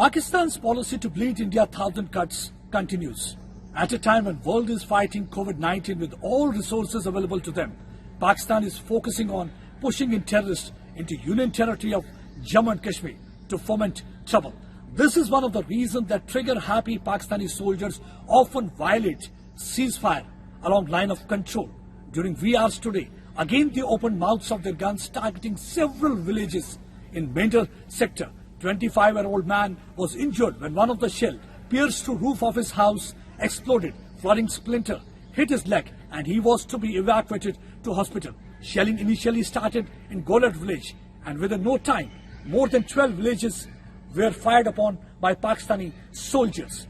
Pakistan's policy to bleed India 1,000 cuts continues. At a time when world is fighting COVID-19 with all resources available to them, Pakistan is focusing on pushing in terrorists into Union territory of Jammu and Kashmir to foment trouble. This is one of the reasons that trigger-happy Pakistani soldiers often violate ceasefire along line of control. During VRs today, again they opened mouths of their guns targeting several villages in Mendhar Sector. 25-year-old man was injured when one of the shell pierced through roof of his house, exploded, flooding splinter, hit his leg, and he was to be evacuated to hospital. Shelling initially started in Golat village, and within no time, more than 12 villages were fired upon by Pakistani soldiers.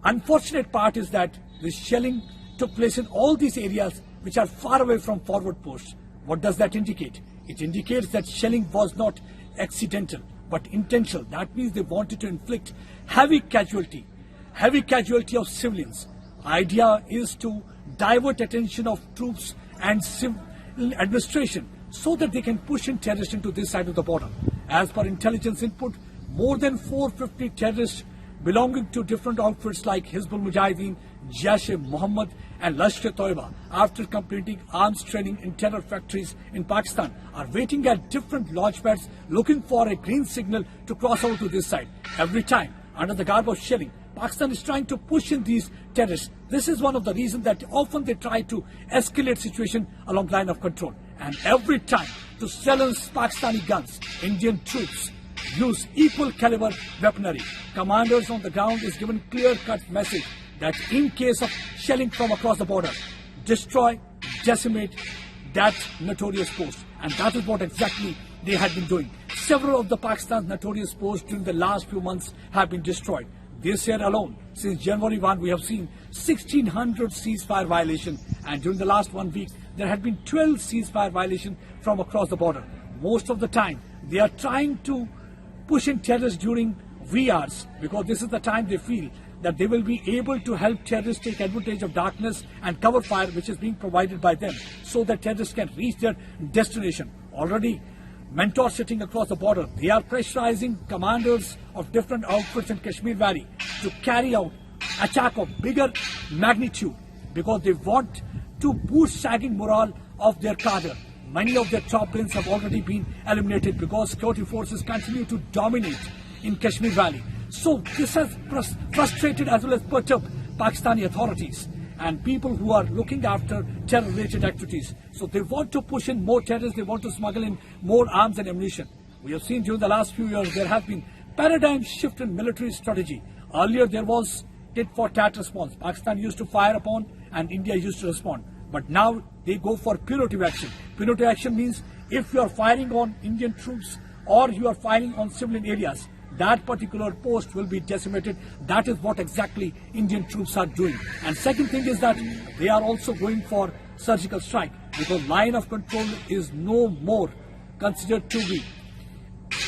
Unfortunate part is that this shelling took place in all these areas which are far away from forward posts. What does that indicate? It indicates that shelling was not accidental but intentional. That means they wanted to inflict heavy casualty of civilians. Idea is to divert attention of troops and civil administration so that they can push in terrorists into this side of the border. As per intelligence input, more than 450 terrorists belonging to different outfits like Hizbul Mujahideen, Jaish-e-Mohammad and Lashkar-e-Toiba, after completing arms training in terror factories in Pakistan, are waiting at different launchpads looking for a green signal to cross over to this side. Every time, under the garb of shelling, Pakistan is trying to push in these terrorists. This is one of the reasons that often they try to escalate situation along line of control. And every time, to silence Pakistani guns, Indian troops use equal caliber weaponry. Commanders on the ground is given clear-cut message that in case of shelling from across the border, destroy, decimate that notorious post. And that is what exactly they had been doing. Several of the Pakistan's notorious posts during the last few months have been destroyed. This year alone, since January 1, we have seen 1,600 ceasefire violations, and during the last 1 week, there had been 12 ceasefire violations from across the border. Most of the time, they are trying to push in terrorists during VRs because this is the time they feel that they will be able to help terrorists take advantage of darkness and cover fire which is being provided by them so that terrorists can reach their destination. Already, mentors sitting across the border, they are pressurizing commanders of different outfits in Kashmir Valley to carry out attack of bigger magnitude because they want to boost sagging morale of their cadre. Many of their top brains have already been eliminated because security forces continue to dominate in Kashmir Valley. So this has frustrated as well as perturbed Pakistani authorities and people who are looking after terror-related activities. So they want to push in more terrorists, they want to smuggle in more arms and ammunition. We have seen during the last few years there has been paradigm shift in military strategy. Earlier there was tit-for-tat response. Pakistan used to fire upon and India used to respond. But now they go for punitive action. Punitive action means if you are firing on Indian troops or you are firing on civilian areas, that particular post will be decimated. That is what exactly Indian troops are doing. And second thing is that they are also going for surgical strike because line of control is no more considered to be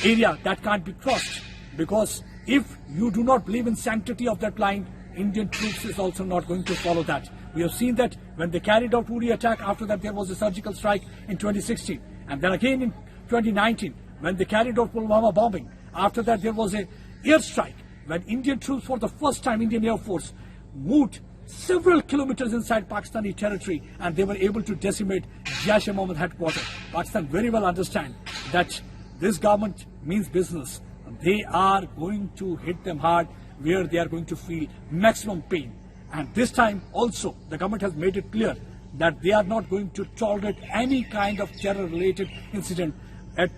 area that can't be crossed. Because if you do not believe in sanctity of that line, Indian troops is also not going to follow that. We have seen that when they carried out Uri attack, after that there was a surgical strike in 2016. And then again in 2019, when they carried out Pulwama bombing, after that there was a airstrike when Indian troops for the first time, Indian Air Force, moved several kilometers inside Pakistani territory and they were able to decimate Jaish-e-Mohammad headquarters. Pakistan very well understand that this government means business. They are going to hit them hard where they are going to feel maximum pain. And this time also the government has made it clear that they are not going to tolerate any kind of terror-related incident. A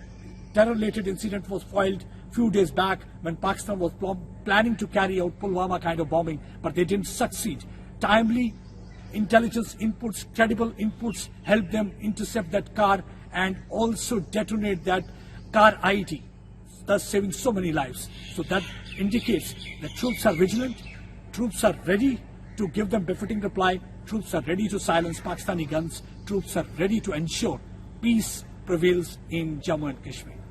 terror-related incident was foiled few days back when Pakistan was planning to carry out Pulwama kind of bombing, but they didn't succeed. Timely intelligence inputs, credible inputs helped them intercept that car and also detonate that car IED, thus saving so many lives. So that indicates that troops are vigilant, troops are ready to give them befitting reply, troops are ready to silence Pakistani guns, troops are ready to ensure peace prevails in Jammu and Kashmir.